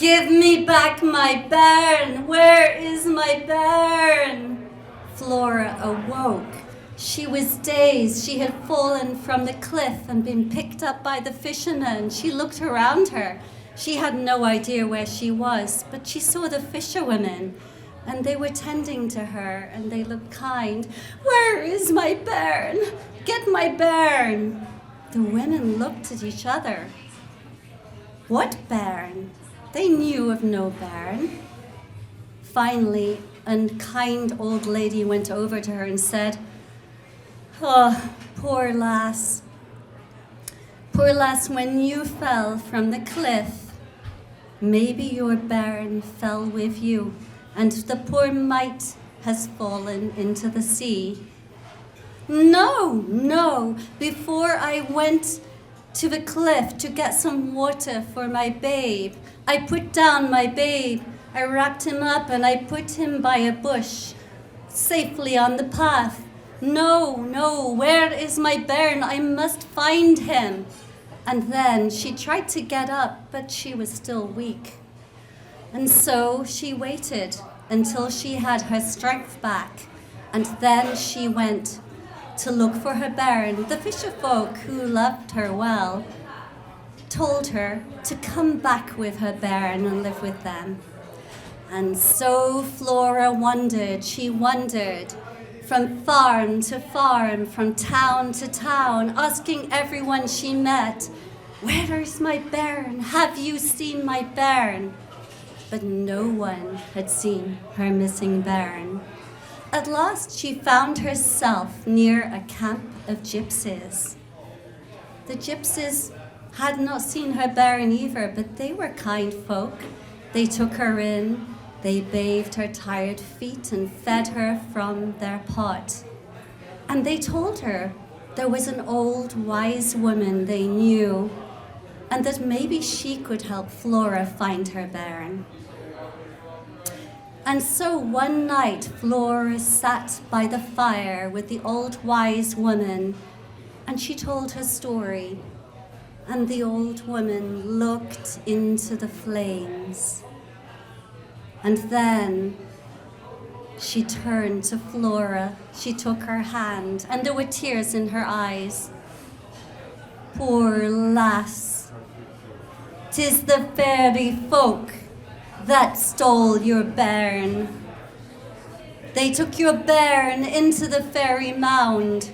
Give me back my bairn! Where is my bairn? Flora awoke. She was dazed. She had fallen from the cliff and been picked up by the fishermen. She looked around her. She had no idea where she was, but she saw the fisherwomen, and they were tending to her, and they looked kind. Where is my bairn? Get my bairn! The women looked at each other. What bairn? They knew of no bairn. Finally, a kind old lady went over to her and said, "Oh, poor lass. Poor lass, when you fell from the cliff, maybe your bairn fell with you, and the poor mite has fallen into the sea." No, before I went to the cliff to get some water for my babe, I put down my babe. I wrapped him up and I put him by a bush, safely on the path. No, where is my bairn? I must find him. And then she tried to get up, but she was still weak. And so she waited until she had her strength back, and then she went to look for her bairn. The fisherfolk, who loved her well, told her to come back with her bairn and live with them. And so Flora wandered. She wandered from farm to farm, from town to town, asking everyone she met, "Where is my bairn? Have you seen my bairn?" But no one had seen her missing bairn. At last she found herself near a camp of gypsies. The gypsies had not seen her bairn either, but they were kind folk. They took her in, they bathed her tired feet and fed her from their pot. And they told her there was an old wise woman they knew, and that maybe she could help Flora find her bairn. And so one night, Flora sat by the fire with the old wise woman, and she told her story. And the old woman looked into the flames. And then she turned to Flora. She took her hand, and there were tears in her eyes. "Poor lass, 'tis the fairy folk that stole your bairn. They took your bairn into the fairy mound,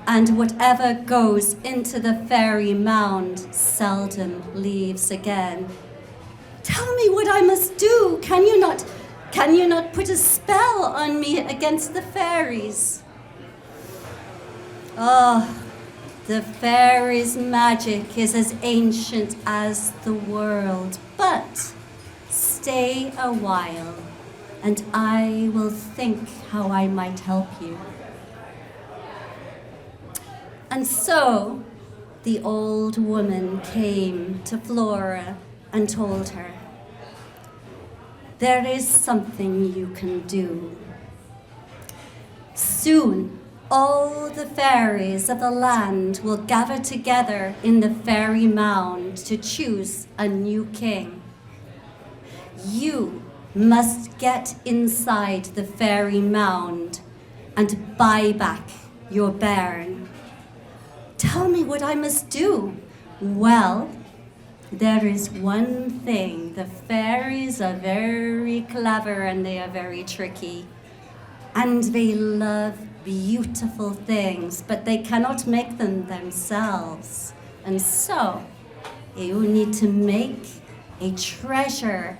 and whatever goes into the fairy mound seldom leaves again. Tell me what I must do. Can you not put a spell on me against the fairies?" "Oh, the fairies' magic is as ancient as the world, but stay a while, and I will think how I might help you." And so the old woman came to Flora and told her, "There is something you can do. Soon all the fairies of the land will gather together in the fairy mound to choose a new king. You must get inside the fairy mound and buy back your bairn." "Tell me what I must do." "Well, there is one thing. The fairies are very clever and they are very tricky. And they love beautiful things, but they cannot make them themselves. And so, you need to make a treasure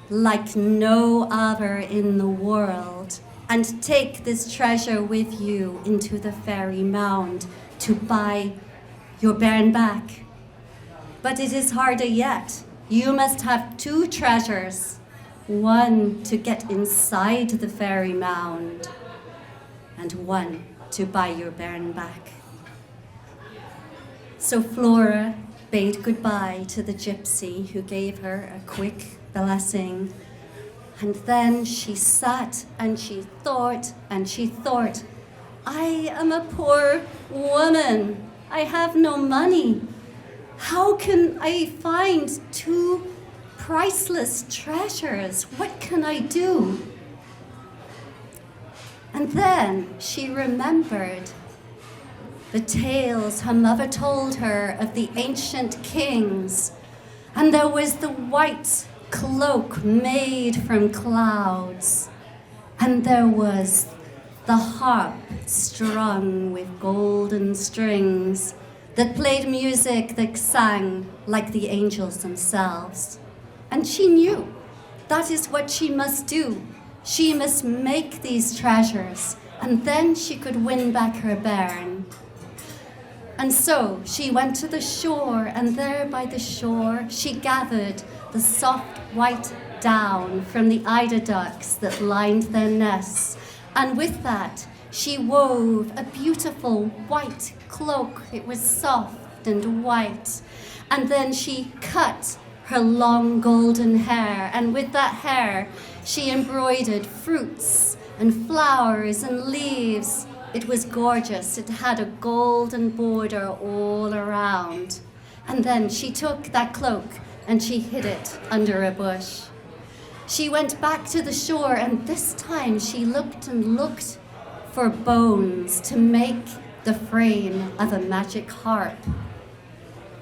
like no other in the world, and take this treasure with you into the fairy mound to buy your bairn back. But it is harder yet. You must have two treasures, one to get inside the fairy mound, and one to buy your bairn back." So Flora bade goodbye to the gypsy, who gave her a quick blessing. And then she sat and she thought, "I am a poor woman. I have no money. How can I find two priceless treasures. What can I do? And then she remembered the tales her mother told her of the ancient kings. And there was the white cloak made from clouds. And there was the harp strung with golden strings that played music that sang like the angels themselves. And she knew that is what she must do. She must make these treasures, and then she could win back her bairn. And so she went to the shore, and there by the shore she gathered the soft white down from the eider ducks that lined their nests. And with that, she wove a beautiful white cloak. It was soft and white. And then she cut her long golden hair, and with that hair, she embroidered fruits and flowers and leaves. It was gorgeous. It had a golden border all around. And then she took that cloak and she hid it under a bush. She went back to the shore, and this time she looked and looked for bones to make the frame of a magic harp.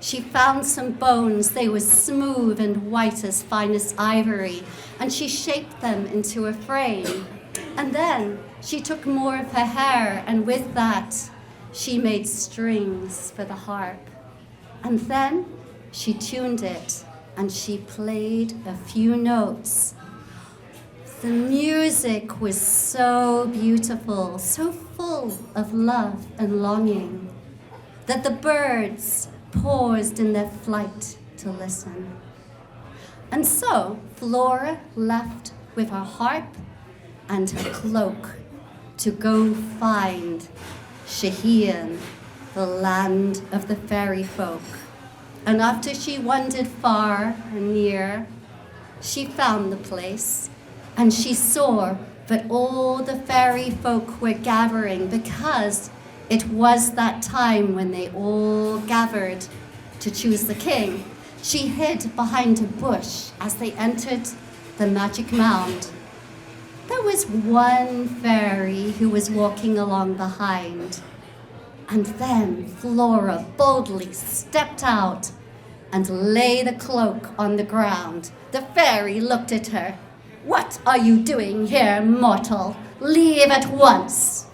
She found some bones. They were smooth and white as finest ivory, and she shaped them into a frame. And then she took more of her hair, and with that, she made strings for the harp. And then she tuned it, and she played a few notes. The music was so beautiful, so full of love and longing, that the birds paused in their flight to listen. And so Flora left with her harp and her cloak to go find Shaheen, the land of the fairy folk. And after she wandered far and near, she found the place, and she saw that all the fairy folk were gathering, because it was that time when they all gathered to choose the king. She hid behind a bush as they entered the magic mound. There was one fairy who was walking along behind. And then Flora boldly stepped out and lay the cloak on the ground. The fairy looked at her. "What are you doing here, mortal? Leave at once."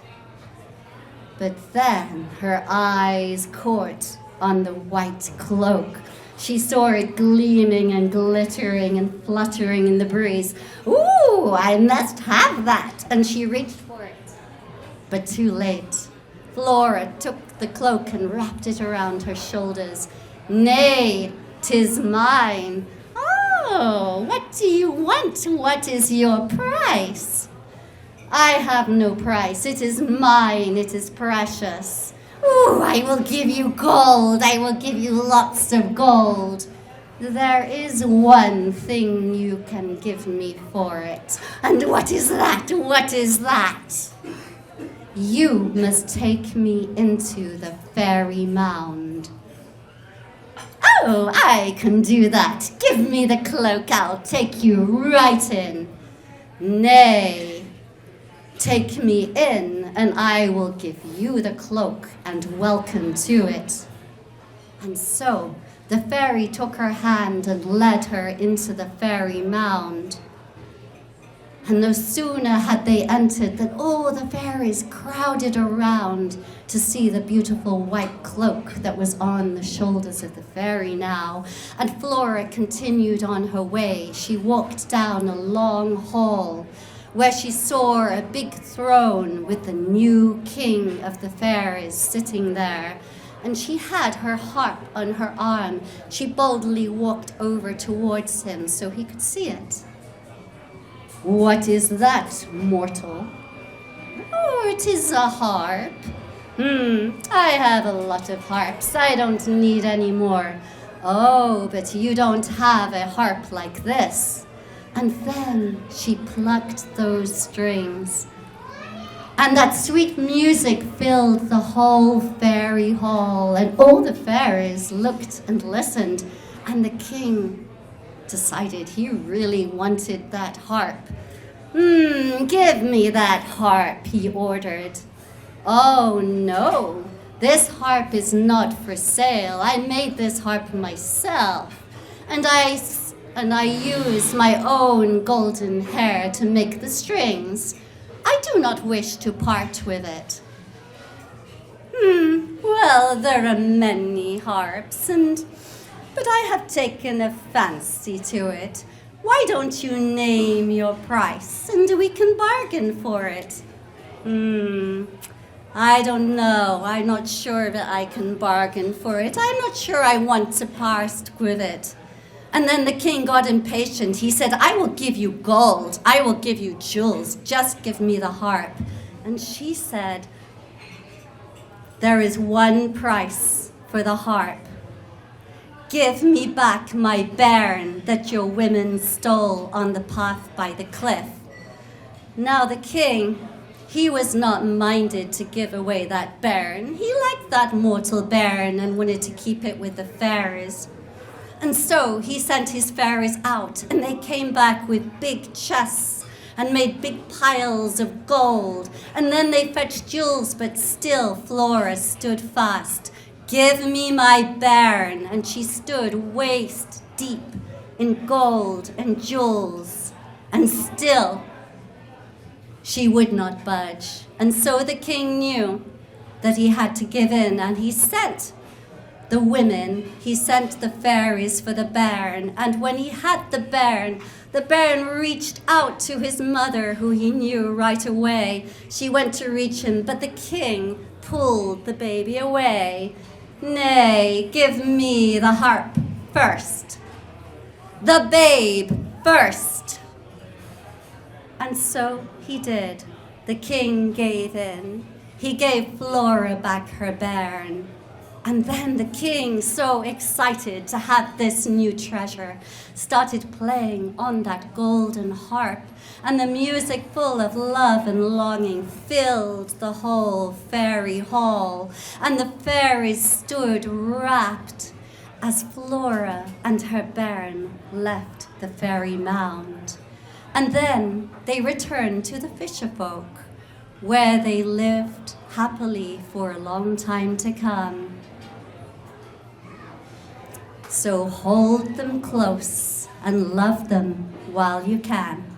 But then her eyes caught on the white cloak. She saw it gleaming and glittering and fluttering in the breeze. "Ooh, I must have that." And she reached for it. But too late. Flora took the cloak and wrapped it around her shoulders. "Nay, 'tis mine." "Oh, what do you want? What is your price?" "I have no price. It is mine. It is precious." "Ooh, I will give you gold. I will give you lots of gold." "There is one thing you can give me for it." "And what is that? What is that?" "You must take me into the fairy mound." "Oh, I can do that. Give me the cloak. I'll take you right in." "Nay, take me in, and I will give you the cloak and welcome to it." And so the fairy took her hand and led her into the fairy mound. And no sooner had they entered than all the fairies crowded around to see the beautiful white cloak that was on the shoulders of the fairy now. And Flora continued on her way. She walked down a long hall where she saw a big throne with the new king of the fairies sitting there. And she had her harp on her arm. She boldly walked over towards him so he could see it. "What is that, mortal?" "Oh, it is a harp." I have a lot of harps. I don't need any more." "Oh, but you don't have a harp like this." And then she plucked those strings. And that sweet music filled the whole fairy hall, and all the fairies looked and listened, and the king decided he really wanted that harp. Give me that harp, he ordered. Oh no, this harp is not for sale. I made this harp myself, and I used my own golden hair to make the strings. I do not wish to part with it. Well, there are many harps, but I have taken a fancy to it. Why don't you name your price and we can bargain for it? I don't know. I'm not sure that I can bargain for it. I'm not sure I want to part with it. And then the king got impatient. He said, I will give you gold. I will give you jewels. Just give me the harp. And she said, there is one price for the harp. Give me back my bairn that your women stole on the path by the cliff. Now the king, he was not minded to give away that bairn. He liked that mortal bairn and wanted to keep it with the fairies. And so he sent his fairies out, and they came back with big chests and made big piles of gold. And then they fetched jewels, but still Flora stood fast. Give me my bairn. And she stood waist deep in gold and jewels, and still she would not budge. And so the king knew that he had to give in, and he sent the women, he sent the fairies for the bairn. And when he had the bairn reached out to his mother, who he knew right away. She went to reach him, but the king pulled the baby away. Nay, give me the harp first, the babe first. And so he did. The king gave in. He gave Flora back her bairn. And then the king, so excited to have this new treasure, started playing on that golden harp, and the music full of love and longing filled the whole fairy hall, and the fairies stood rapt as Flora and her bairn left the fairy mound. And then they returned to the fisher folk, where they lived happily for a long time to come. So hold them close and love them while you can.